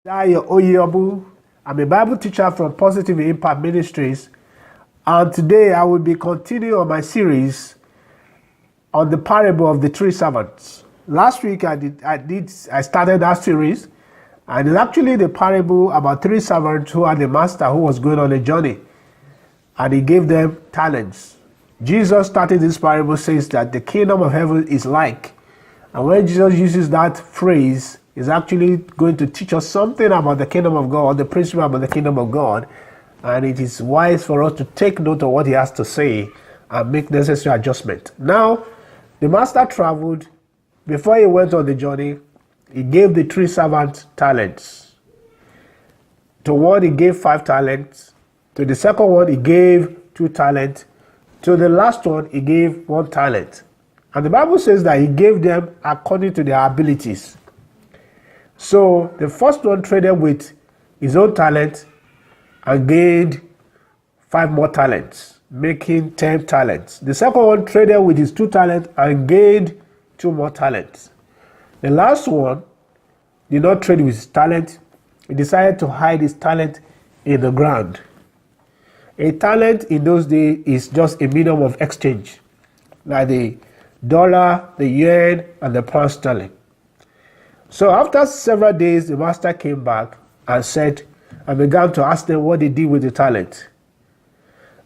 Dayo Oyebu. I'm a Bible teacher from Positive Impact Ministries, and today I will be continuing on my series on the parable of the three servants. Last week I started that series, and it's actually the parable about three servants who had a master who was going on a journey, and he gave them talents. Jesus started this parable says that the kingdom of heaven is like, and when Jesus uses that phrase, is actually going to teach us something about the kingdom of God, the principle about the kingdom of God, and it is wise for us to take note of what he has to say and make necessary adjustment. Now, the master traveled. Before he went on the journey, he gave the three servants talents. To one, he gave 5 talents. To the second one, he gave 2 talents. To the last one, he gave 1 talent. And the Bible says that he gave them according to their abilities. So the first one traded with his own talent and gained 5 more talents, making 10 talents. The second one traded with his 2 talents and gained 2 more talents. The last one did not trade with his talent. He decided to hide his talent in the ground. A talent in those days is just a medium of exchange, like the dollar, the yen, and the pound sterling. So after several days, the master came back and said, and began to ask them what they did with the talent.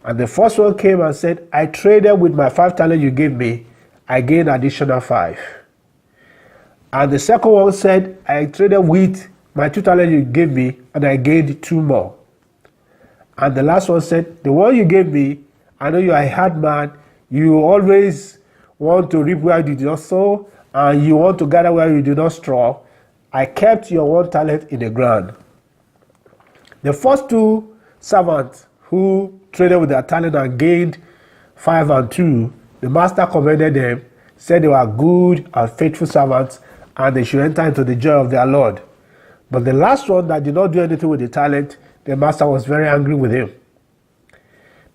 And the first one came and said, I traded with my 5 talents you gave me, I gained additional 5. And the second one said, I traded with my 2 talents you gave me, and I gained 2 more. And the last one said, the one you gave me, I know you are a hard man, you always want to reap where you did not sow, and you want to gather where you do not straw. I kept your 1 talent in the ground. The first 2 servants who traded with their talent and gained 5 and 2, the master commended them, said they were good and faithful servants, and they should enter into the joy of their Lord. But the last one that did not do anything with the talent, the master was very angry with him.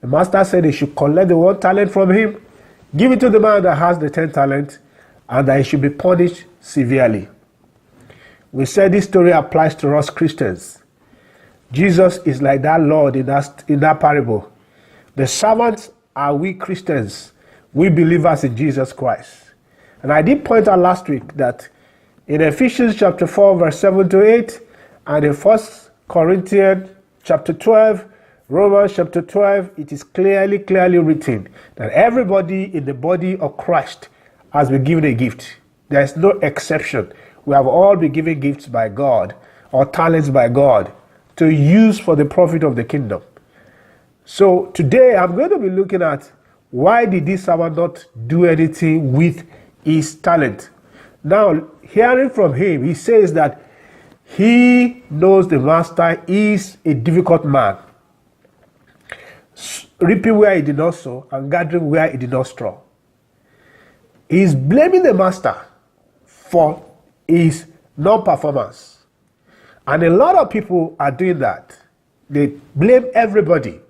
The master said they should collect the 1 talent from him, give it to the man that has the 10 talents, and that he should be punished severely. We said this story applies to us Christians. Jesus is like that Lord in that parable. The servants are we Christians, we believers in Jesus Christ. And I did point out last week that in Ephesians chapter 4 verse 7 to 8 and in 1 Corinthians chapter 12, Romans chapter 12, it is clearly written that everybody in the body of Christ has been given a gift. There is no exception. We have all been given gifts by God or talents by God to use for the profit of the kingdom. So today I'm going to be looking at why did this servant not do anything with his talent. Now, hearing from him, he says that he knows the master is a difficult man, reaping where he did not sow and gathering where he did not straw. He's blaming the master for his non-performance. And a lot of people are doing that. They blame everybody.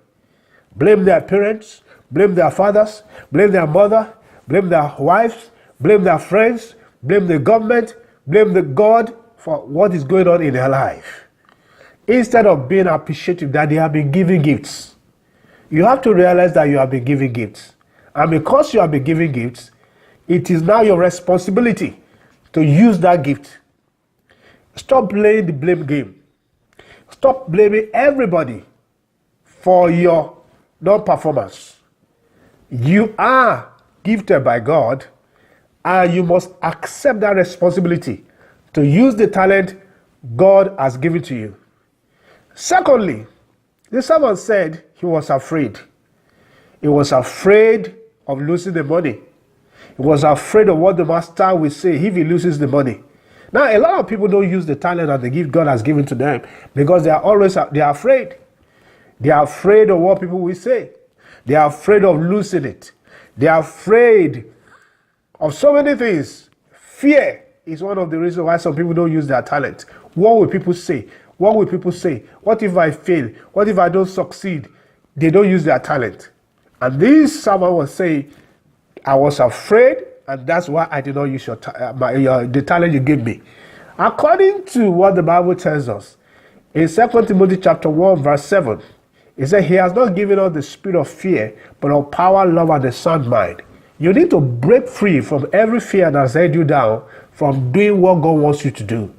Blame their parents, blame their fathers, blame their mother, blame their wives, blame their friends, blame the government, blame the God for what is going on in their life. Instead of being appreciative that they have been given gifts. You have to realize that you have been given gifts. And because you have been given gifts, it is now your responsibility to use that gift. Stop playing the blame game. Stop blaming everybody for your non-performance. You are gifted by God, and you must accept that responsibility to use the talent God has given to you. Secondly, the servant said he was afraid. He was afraid of losing the money. He was afraid of what the master will say if he loses the money. Now, a lot of people don't use the talent and the gift God has given to them because they are afraid. They are afraid of what people will say. They are afraid of losing it. They are afraid of so many things. Fear is one of the reasons why some people don't use their talent. What will people say? What will people say? What if I fail? What if I don't succeed? They don't use their talent. And this servant was saying, I was afraid, and that's why I did not use the talent you gave me. According to what the Bible tells us, In 2 Timothy chapter 1, verse 7, he said, He has not given us the spirit of fear, but of power, love, and a sound mind. You need to break free from every fear that has held you down from doing what God wants you to do.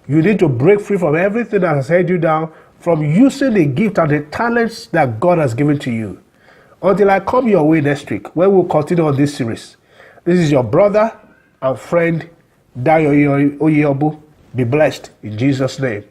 You need to break free from everything that has held you down from using the gift and the talents that God has given to you. Until I come your way next week, where we'll continue on this series. This is your brother and friend, Dayo Oyeobu. Be blessed in Jesus' name.